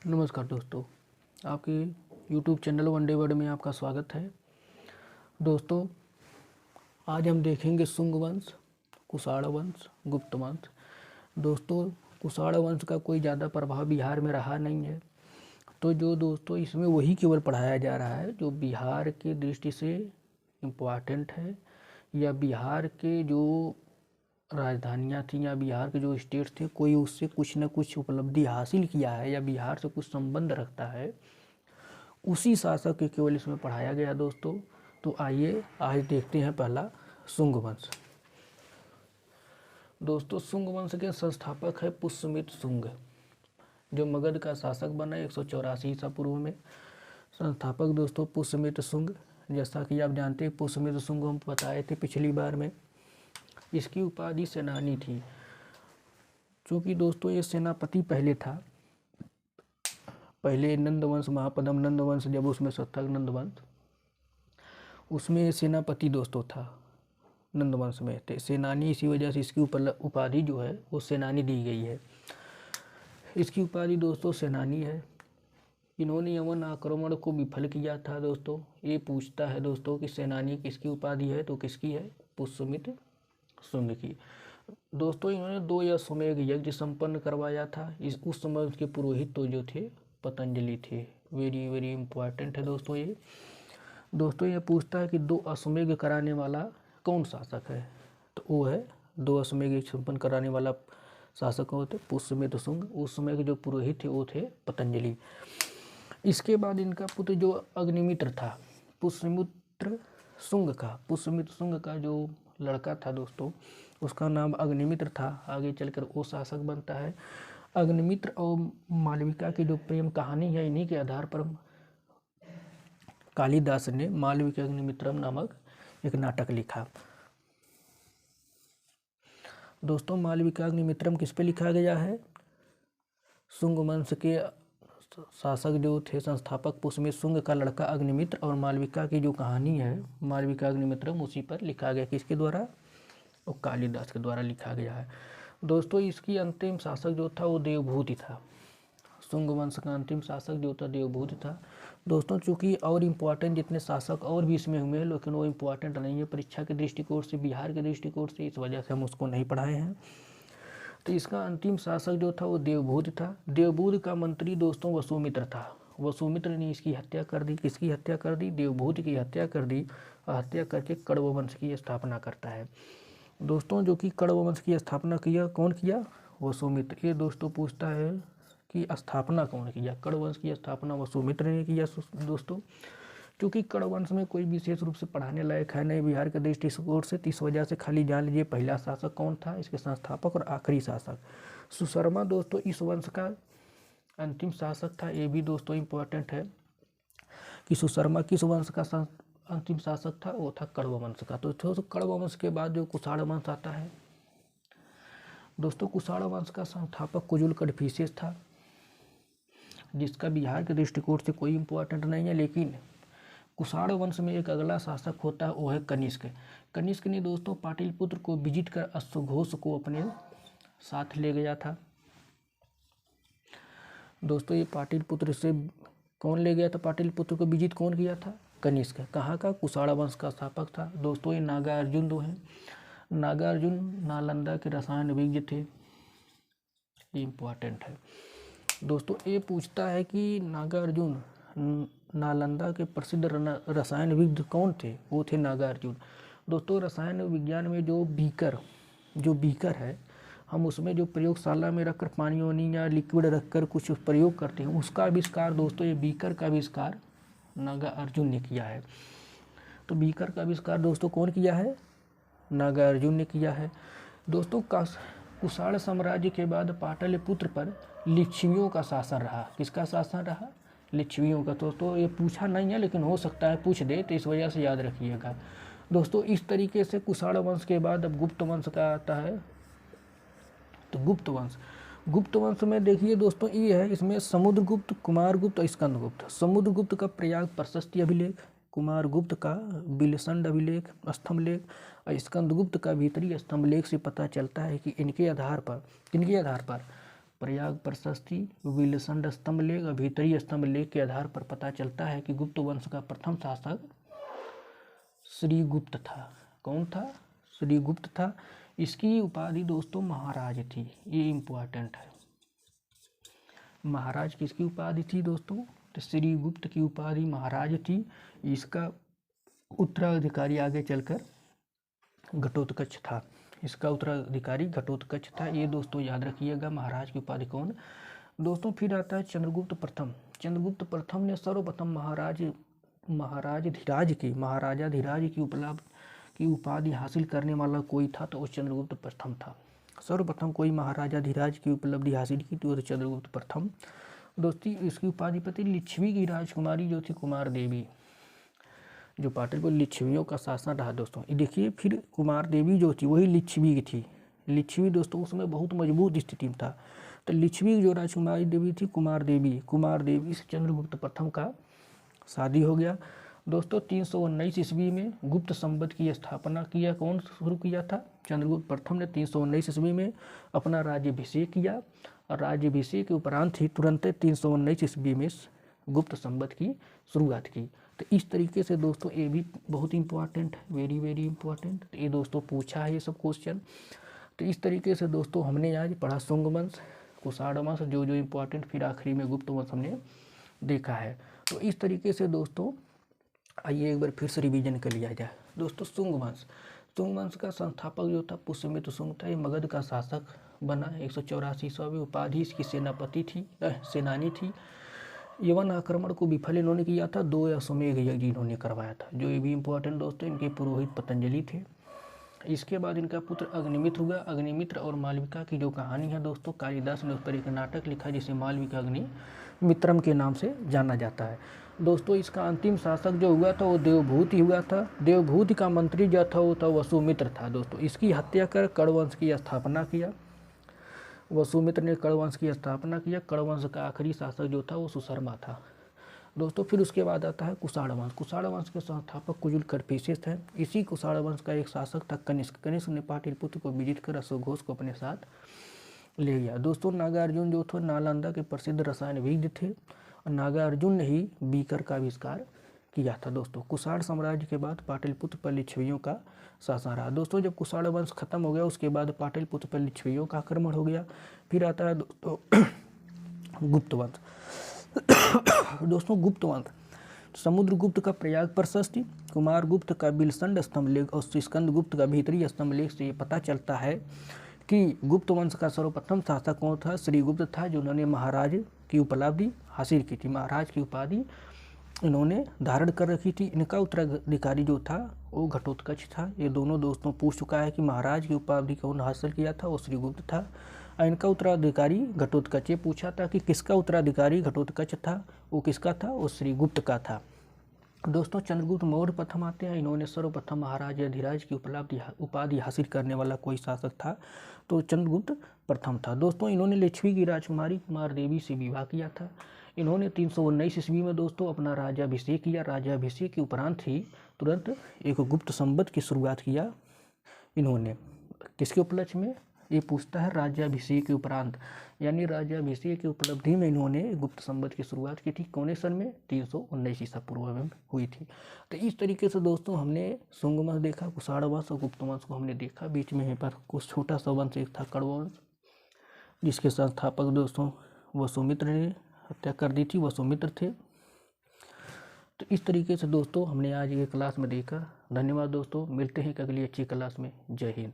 नमस्कार दोस्तों, आपके YouTube चैनल वनडे वर्ल्ड में आपका स्वागत है। दोस्तों, आज हम देखेंगे शुंग वंश, कुषाण वंश, गुप्त वंश। दोस्तों, कुषाण वंश का कोई ज़्यादा प्रभाव बिहार में रहा नहीं है, तो जो दोस्तों इसमें वही केवल पढ़ाया जा रहा है जो बिहार की दृष्टि से इम्पोर्टेंट है, या बिहार के जो राजधानियाँ थी या बिहार के जो स्टेट्स थे, कोई उससे कुछ न कुछ उपलब्धि हासिल किया है या बिहार से कुछ संबंध रखता है, उसी शासक के केवल इसमें पढ़ाया गया दोस्तों। तो आइए आज देखते हैं पहला शुंग वंश। दोस्तों, शुंग वंश के संस्थापक है पुष्यमित्र शुंग, जो मगध का शासक बना 184 ईसा पूर्व में। संस्थापक दोस्तों पुष्यमित्र शुंग। जैसा कि आप जानते हैं, पुष्यमित्र शुंग हम बताए थे पिछली बार में। इसकी उपाधि सेनानी थी, क्योंकि दोस्तों ये सेनापति पहले था। पहले नंदवंश, महापद्म नंदवंश, जब उसमें सत्तक नंदवंश, उसमें ये सेनापति दोस्तों था। नंदवंश में थे सेनानी, इसी वजह से इसकी उपाधि जो है वो सेनानी दी गई है। इसकी उपाधि दोस्तों सेनानी है। इन्होंने यवन आक्रमण को विफल किया था दोस्तों। ये पूछता है दोस्तों कि सेनानी किसकी उपाधि है, तो किसकी है? पुष्यमित्र शुंग की। दोस्तों, इन्होंने 2 अश्वमेध यज्ञ संपन्न करवाया था। उस समय उसके पुरोहित तो जो थे पतंजलि थे। वेरी वेरी इंपॉर्टेंट है दोस्तों ये। दोस्तों, ये पूछता है कि 2 अश्वमेध कराने वाला कौन शासक है, तो वो है 2 अश्वमेध संपन्न कराने वाला शासक कौन थे? पुष्यमित्र शुंग। उस समय के जो पुरोहित थे वो थे पतंजलि। इसके बाद इनका पुत्र जो अग्निमित्र था, पुष्यमित्र शुंग का जो लड़का था दोस्तों, उसका नाम अग्निमित्र था। आगे चलकर वो शासक बनता है। अग्निमित्र और मालविका की जो प्रेम कहानी है, इन्हीं के आधार पर कालिदास ने मालविका अग्निमित्रम नामक एक नाटक लिखा। दोस्तों, मालविका अग्निमित्रम किस पे लिखा गया है? शुंग वंश के शासक जो थे, संस्थापक पुष्यमित्र शुंग का लड़का अग्निमित्र, और मालविका की जो कहानी है मालविका अग्निमित्रम, उसी पर लिखा गया। किसके द्वारा? और कालिदास के द्वारा लिखा गया है। दोस्तों, इसकी अंतिम शासक जो था वो देवभूति था। शुंग वंश का अंतिम शासक जो था देवभूति था दोस्तों। चूँकि और इम्पोर्टेंट जितने शासक और भी इसमें हुए, लेकिन वो इम्पोर्टेंट नहीं है परीक्षा के दृष्टिकोण से, बिहार के दृष्टिकोण से, इस वजह से हम उसको नहीं पढ़ाए हैं। तो इसका अंतिम शासक जो था वो देवभूति था। देवभूति का मंत्री दोस्तों वसुमित्र था। वसुमित्र ने इसकी हत्या कर दी। किसकी हत्या कर दी? देवभूति की हत्या कर दी। और हत्या करके कण्व वंश की स्थापना करता है दोस्तों। जो कि कण्व वंश की स्थापना किया, कौन किया? वसुमित्र। ये दोस्तों पूछता है कि स्थापना कौन किया? कण्व वंश की स्थापना वसुमित्र ने किया दोस्तों। क्योंकि कण्व वंश में कोई विशेष रूप से पढ़ाने लायक है नहीं बिहार के दृष्टिकोण से, इस वजह से खाली जान लीजिए पहला शासक कौन था, इसके संस्थापक, और आखिरी शासक सुशर्मा दोस्तों इस वंश का अंतिम शासक था। ये भी दोस्तों इम्पोर्टेंट है कि सुशर्मा किस वंश का अंतिम शासक था? वो था कण्व वंश का। तो कण्व वंश के बाद जो कुषाण वंश आता है दोस्तों। कुषाण वंश का संस्थापक कुजुल कडफिसेस था, जिसका बिहार के दृष्टिकोण से कोई इम्पोर्टेंट नहीं है। लेकिन कुषाण वंश में एक अगला शासक होता है, वो है कनिष्क। कनिष्क ने दोस्तों पाटलिपुत्र को विजिट कर अश्वघोष को अपने साथ ले गया था दोस्तों। ये पाटलिपुत्र से कौन ले गया था? पाटलिपुत्र को विजिट कौन किया था? कनिष्क। कहाँ का? कुषाण वंश का स्थापक था दोस्तों। ये नागार्जुन दो हैं। नागार्जुन नालंदा के रसायन विज्ञ थे। ये इम्पोर्टेंट है दोस्तों। ये पूछता है कि नागार्जुन नालंदा के प्रसिद्ध रसायन विज्ञ कौन थे? वो थे नागार्जुन दोस्तों। रसायन विज्ञान में जो बीकर है, हम उसमें जो प्रयोगशाला में रखकर पानी वानी या लिक्विड रखकर कुछ प्रयोग करते हैं, उसका आविष्कार दोस्तों, ये बीकर का आविष्कार नागार्जुन ने किया है। तो बीकर का आविष्कार दोस्तों कौन किया है? नागार्जुन ने किया है दोस्तों। कुषाण साम्राज्य के बाद पाटलिपुत्र पर लिच्छवियों का शासन रहा। किसका शासन रहा? लिच्छवियों का। तो ये पूछा नहीं है, लेकिन हो सकता है पूछ दे, तो इस वजह से याद रखिएगा दोस्तों। इस तरीके से कुषाण वंश के बाद अब गुप्त वंश का आता है। तो गुप्त वंश में देखिए दोस्तों, ये है, इसमें समुद्रगुप्त, कुमारगुप्त और स्कंदगुप्त। समुद्रगुप्त का प्रयाग प्रशस्ति अभिलेख, कुमारगुप्त का बिलसंड अभिलेख स्तंभलेख, और स्कंदगुप्त का भीतरी स्तंभलेख से पता चलता है कि इनके आधार पर प्रयाग प्रशस्ति, विलसंड स्तंभ लेख और भीतरी स्तंभ लेख के आधार पर पता चलता है कि गुप्त वंश का प्रथम शासक श्रीगुप्त था। कौन था? श्रीगुप्त था। इसकी उपाधि दोस्तों महाराज थी, ये इम्पोर्टेंट है। महाराज किसकी उपाधि थी दोस्तों? तो श्रीगुप्त की उपाधि महाराज थी। इसका उत्तराधिकारी आगे चलकर घटोत्कच था। इसका उत्तराधिकारी घटोत्कच था। ये दोस्तों याद रखिएगा, महाराज की उपाधि कौन? दोस्तों फिर आता है चंद्रगुप्त प्रथम। चंद्रगुप्त प्रथम ने सर्वप्रथम महाराजा धीराज की उपाधि हासिल करने वाला कोई था तो वो चंद्रगुप्त प्रथम था। सर्वप्रथम कोई महाराजा धीराज की उपलब्धि हासिल की तो चंद्रगुप्त प्रथम। दोस्ती इसकी उपाधि पति लिच्छवी की राजकुमारी जो थी कुमार देवी, जो पाटलिपुत्र लिच्छवियों का शासन रहा दोस्तों। ये देखिए, फिर कुमार देवी जो थी वही लिच्छवी की थी। लिच्छवी दोस्तों उसमें बहुत मजबूत स्थिति में था। तो लिच्छवी जो राजकुमारी देवी थी कुमार देवी से चंद्रगुप्त प्रथम का शादी हो गया। दोस्तों 319 ईस्वी में गुप्त संवत की स्थापना किया। कौन शुरू किया था? चंद्रगुप्त प्रथम ने 319 ईस्वी में अपना राज्याभिषेक किया और राज्याभिषेक के उपरांत ही तुरंत 319 ईस्वी में गुप्त संवत की शुरुआत की। तो इस तरीके से दोस्तों ये भी बहुत इंपॉर्टेंट है, वेरी इंपॉर्टेंट। तो ये दोस्तों पूछा है ये सब क्वेश्चन। तो इस तरीके से दोस्तों हमने आज पढ़ा शुंग वंश, कुषाण वंश, जो इंपॉर्टेंट, फिर आखिरी में गुप्त वंश हमने देखा है। तो इस तरीके से दोस्तों आइए एक बार फिर से रिवीजन कर लिया जाए। दोस्तों शुंग वंश का संस्थापक जो था पुष्यमित्र शुंग था। ये मगध का शासक बना। 184 में उपाधि इसकी सेनानी थी। यवन आक्रमण को विफल इन्होंने किया था। 2 अश्वमेध यज्ञ इन्होंने करवाया था, जो ये भी इंपॉर्टेंट दोस्तों। इनके पुरोहित पतंजलि थे। इसके बाद इनका पुत्र अग्निमित्र हुआ। अग्निमित्र और मालविका की जो कहानी है दोस्तों, कालिदास ने उस पर एक नाटक लिखा जिसे मालविका अग्निमित्रम के नाम से जाना जाता है। दोस्तों इसका अंतिम शासक जो हुआ था वो देवभूति हुआ था। देवभूति का मंत्री जो था वो था वसुमित्र था दोस्तों। इसकी हत्या कर कड़वंश की स्थापना किया। वसुमित्र ने कड़वंश की स्थापना किया। कड़वंश का आखिरी शासक जो था वो सुशर्मा था दोस्तों। फिर उसके बाद आता है कुषाण वंश। कुषाण वंश के संस्थापक कुजुल कर्पेशिस थे। इसी कुषाण वंश का एक शासक था कनिष्क। कनिष्क ने पाटलिपुत्र को विजित कर अश्वघोष घोष को अपने साथ ले गया दोस्तों। नागार्जुन जो थे नालंदा के प्रसिद्ध रसायनविद थे और नागार्जुन ने ही बीकर का आविष्कार किया था दोस्तों। कुषाण साम्राज्य के बाद पाटलिपुत्र पर लिच्छवियों का शासन रहा दोस्तों। जब कुषाण वंश खत्म हो गया उसके बाद पाटलिपुत्र पर लिच्छवियों का आक्रमण हो गया। फिर आता है दोस्तों गुप्त वंश। दोस्तों गुप्त वंश, समुद्रगुप्त का प्रयाग प्रशस्ति, कुमार गुप्त का बिलसंड स्तंभ लेख और स्कंद गुप्त का भीतरी स्तंभ लेख से ये पता चलता है कि गुप्त वंश का सर्वप्रथम शासक कौन था? श्रीगुप्त था, जिन्होंने महाराज की उपलब्धि हासिल की थी। महाराज की उपाधि इन्होंने धारण कर रखी थी। इनका उत्तराधिकारी जो था वो घटोत्कच था। ये दोनों दोस्तों पूछ चुका है कि महाराज की उपाधि कौन हासिल किया था? वो श्रीगुप्त था। इनका उत्तराधिकारी घटोत्कच। ये पूछा था कि किसका उत्तराधिकारी घटोत्कच था? वो किसका था? वो श्रीगुप्त का था दोस्तों। चंद्रगुप्त मौर्य प्रथम आते हैं। इन्होंने सर्वप्रथम महाराजा धीराज की उपाधि हासिल करने वाला कोई शासक था तो चंद्रगुप्त प्रथम था दोस्तों। इन्होंने लिच्छवी की राजकुमारी कुमार देवी से विवाह किया था। इन्होंने 319 ईस्वी में दोस्तों अपना राज्याभिषेक किया। राज्याभिषेक के उपरांत ही तुरंत एक गुप्त संवत की शुरुआत किया इन्होंने। किसके उपलक्ष्य में? ये पूछता है राज्याभिषेक के उपरांत, यानी राज्याभिषेक की उपलब्धि में इन्होंने गुप्त संवत की शुरुआत की थी। कौन सन में? 319 ईसा पूर्व में हुई थी। तो इस तरीके से दोस्तों हमने शुंग वंश देखा, कुषाण वंश और गुप्त वंश को हमने देखा। बीच में यहाँ पर कुछ छोटा सा वंश एक था कड़वंश, जिसके संस्थापक दोस्तों वसुमित्र ने हत्या कर दी थी, वसुमित्र थे। तो इस तरीके से दोस्तों हमने आज ये क्लास में देखा। धन्यवाद दोस्तों, मिलते हैं अगली अच्छी क्लास में। जय हिंद।